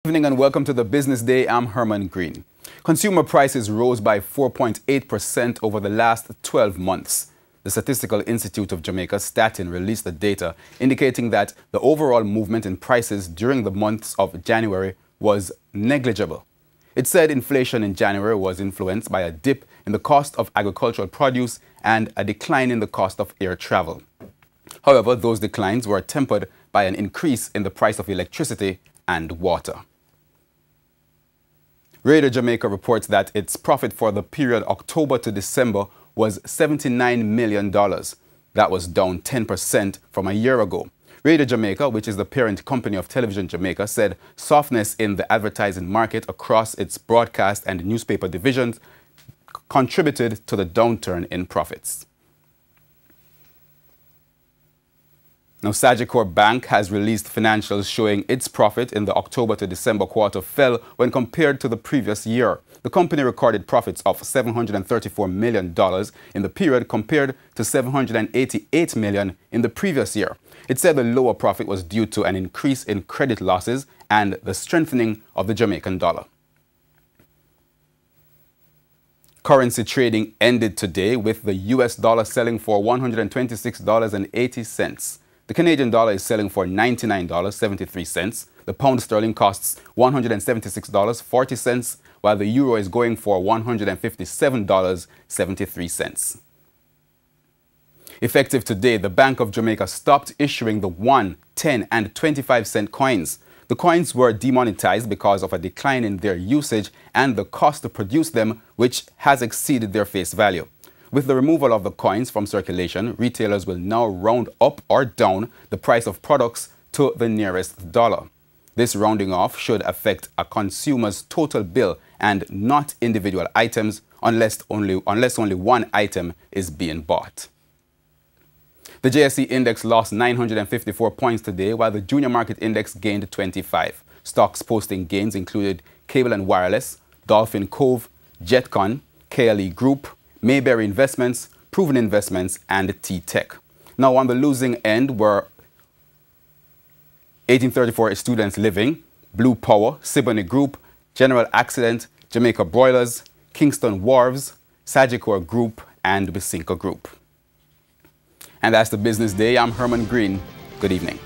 Good evening and welcome to the Business Day. I'm Herman Green. Consumer prices rose by 4.8% over the last 12 months. The Statistical Institute of Jamaica, Statin, released the data indicating that the overall movement in prices during the months of January was negligible. It said inflation in January was influenced by a dip in the cost of agricultural produce and a decline in the cost of air travel. However, those declines were tempered by an increase in the price of electricity and water. Radio Jamaica reports that its profit for the period October to December was $79 million. That was down 10% from a year ago. Radio Jamaica, which is the parent company of Television Jamaica, said softness in the advertising market across its broadcast and newspaper divisions contributed to the downturn in profits. Now, Sagicor Bank has released financials showing its profit in the October to December quarter fell when compared to the previous year. The company recorded profits of $734 million in the period compared to $788 million in the previous year. It said the lower profit was due to an increase in credit losses and the strengthening of the Jamaican dollar. Currency trading ended today with the US dollar selling for $126.80. The Canadian dollar is selling for $99.73. The pound sterling costs $176.40, while the euro is going for $157.73. Effective today, the Bank of Jamaica stopped issuing the 1, 10, and 25-cent coins. The coins were demonetized because of a decline in their usage and the cost to produce them, which has exceeded their face value. With the removal of the coins from circulation, retailers will now round up or down the price of products to the nearest dollar. This rounding off should affect a consumer's total bill and not individual items unless only one item is being bought. The JSE index lost 954 points today, while the junior market index gained 25. Stocks posting gains included Cable and Wireless, Dolphin Cove, Jetcon, KLE Group, Mayberry Investments, Proven Investments, and T-Tech. Now, on the losing end were 1834 Students Living, Blue Power, Siboney Group, General Accident, Jamaica Broilers, Kingston Wharves, Sagicor Group, and Bisinka Group. And that's the Business Day. I'm Herman Green. Good evening.